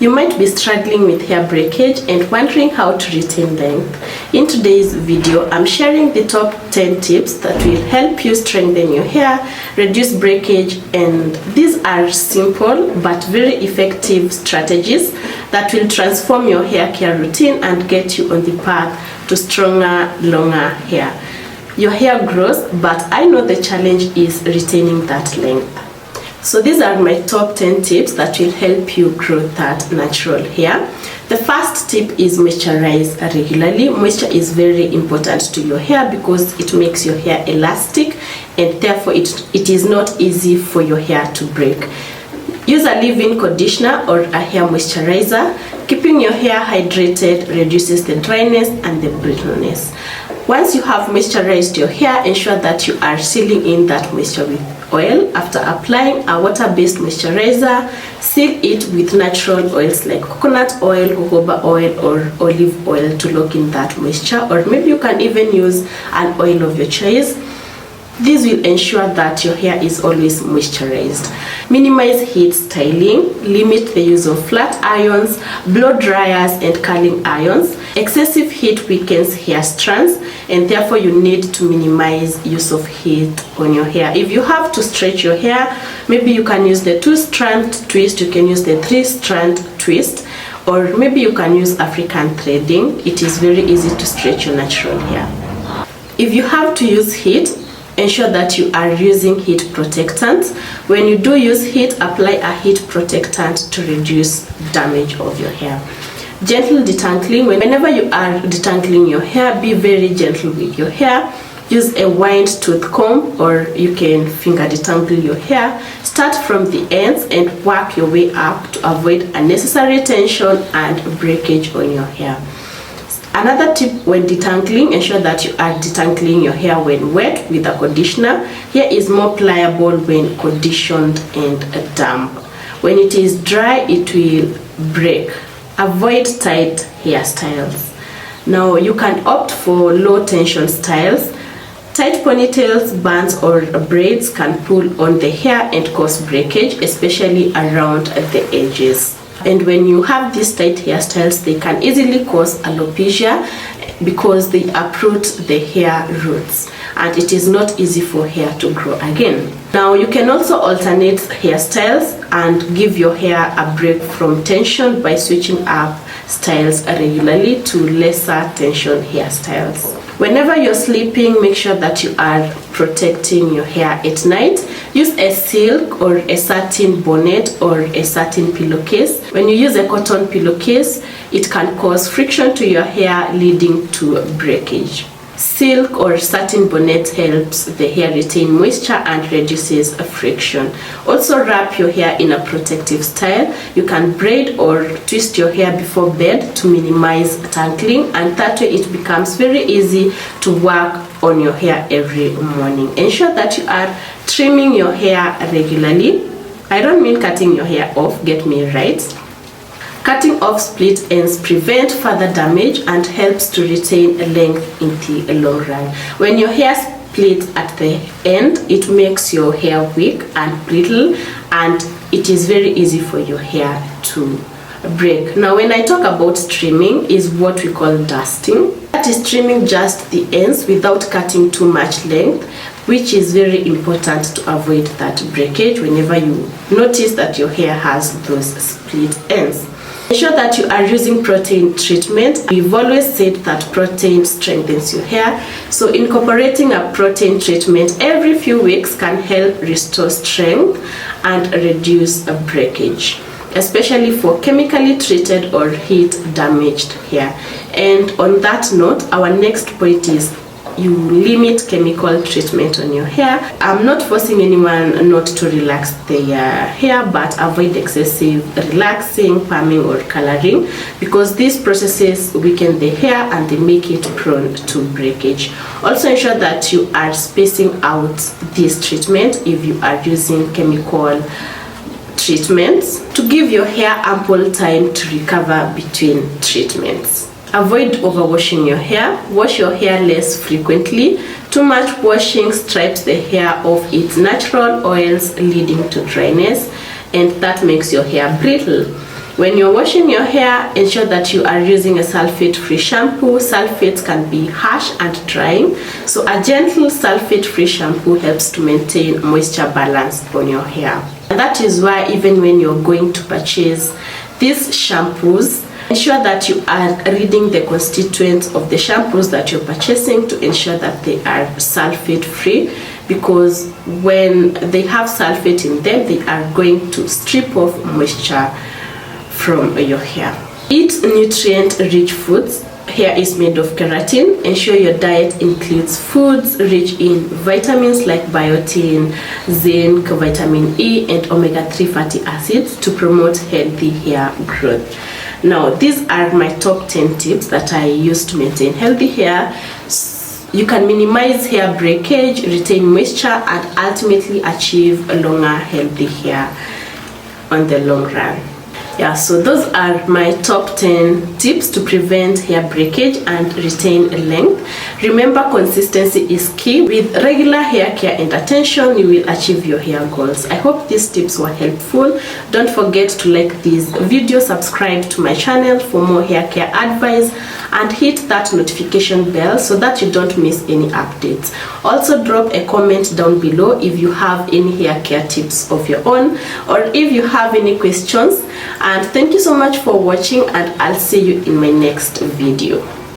You might be struggling with hair breakage and wondering how to retain length. In today's video, I'm sharing the top 10 tips that will help you strengthen your hair, reduce breakage, and these are simple but very effective strategies that will transform your hair care routine and get you on the path to stronger, longer hair. Your hair grows, but I know the challenge is retaining that length. So these are my top 10 tips that will help you grow that natural hair. The first tip is moisturize regularly. Moisture is very important to your hair because it makes your hair elastic and therefore it is not easy for your hair to break. Use a leave-in conditioner or a hair moisturizer. Keeping your hair hydrated reduces the dryness and the brittleness. Once you have moisturized your hair, ensure that you are sealing in that moisture with oil. After applying a water-based moisturizer, seal it with natural oils like coconut oil, jojoba oil, or olive oil to lock in that moisture, or maybe you can even use an oil of your choice. This will ensure that your hair is always moisturized. Minimize heat styling. Limit the use of flat irons, blow dryers, and curling irons. Excessive heat weakens hair strands, and therefore you need to minimize use of heat on your hair. If you have to stretch your hair, maybe you can use the 2-strand twist, you can use the 3-strand twist, or maybe you can use African threading. It is very easy to stretch your natural hair. If you have to use heat, ensure that you are using heat protectant. When you do use heat, apply a heat protectant to reduce damage of your hair. Gentle detangling. Whenever you are detangling your hair, be very gentle with your hair. Use a wind tooth comb, or you can finger detangle your hair. Start from the ends and work your way up to avoid unnecessary tension and breakage on your hair. Another tip when detangling, ensure that you are detangling your hair when wet with a conditioner. Hair is more pliable when conditioned and damp. When it is dry, it will break. Avoid tight hairstyles. Now you can opt for low tension styles. Tight ponytails, buns, or braids can pull on the hair and cause breakage, especially around the edges. And when you have these tight hairstyles, they can easily cause alopecia because they uproot the hair roots, and it is not easy for hair to grow again. Now you can also alternate hairstyles and give your hair a break from tension by switching up styles regularly to lesser tension hairstyles. Whenever you're sleeping, make sure that you are protecting your hair at night. Use a silk or a satin bonnet or a satin pillowcase. When you use a cotton pillowcase, it can cause friction to your hair, leading to breakage. Silk or satin bonnet helps the hair retain moisture and reduces friction. Also, wrap your hair in a protective style. You can braid or twist your hair before bed to minimize tangling, and that way it becomes very easy to work on your hair every morning. Ensure that you are trimming your hair regularly. I don't mean cutting your hair off, get me right. Cutting off split ends prevent further damage and helps to retain length in the long run. When your hair splits at the end, it makes your hair weak and brittle, and it is very easy for your hair to break. Now when I talk about trimming, is what we call dusting. That is trimming just the ends without cutting too much length, which is very important to avoid that breakage whenever you notice that your hair has those split ends. Ensure that you are using protein treatment. We've always said that protein strengthens your hair, so incorporating a protein treatment every few weeks can help restore strength and reduce breakage, especially for chemically treated or heat damaged hair. And on that note, our next point is you limit chemical treatment on your hair. I'm not forcing anyone not to relax their hair, but avoid excessive relaxing, perming, or coloring, because these processes weaken the hair and they make it prone to breakage. Also ensure that you are spacing out this treatment if you are using chemical treatments to give your hair ample time to recover between treatments. Avoid overwashing your hair. Wash your hair less frequently. Too much washing strips the hair of its natural oils, leading to dryness, and that makes your hair brittle. When you're washing your hair, ensure that you are using a sulfate-free shampoo. Sulfates can be harsh and drying, so a gentle sulfate-free shampoo helps to maintain moisture balance on your hair. And that is why even when you're going to purchase these shampoos, ensure that you are reading the constituents of the shampoos that you're purchasing to ensure that they are sulfate-free, because when they have sulfate in them, they are going to strip off moisture from your hair. Eat nutrient-rich foods. Hair is made of keratin. Ensure your diet includes foods rich in vitamins like biotin, zinc, vitamin E, and omega-3 fatty acids to promote healthy hair growth. Now, these are my top 10 tips that I use to maintain healthy hair. You can minimize hair breakage, retain moisture, and ultimately achieve a longer, healthy hair on the long run. Yeah, so those are my top 10 tips to prevent hair breakage and retain length. Remember, consistency is key. With regular hair care and attention, you will achieve your hair goals. I hope these tips were helpful. Don't forget to like this video, subscribe to my channel for more hair care advice, and hit that notification bell so that you don't miss any updates. Also, drop a comment down below if you have any hair care tips of your own, or if you have any questions. And thank you so much for watching, and I'll see you in my next video.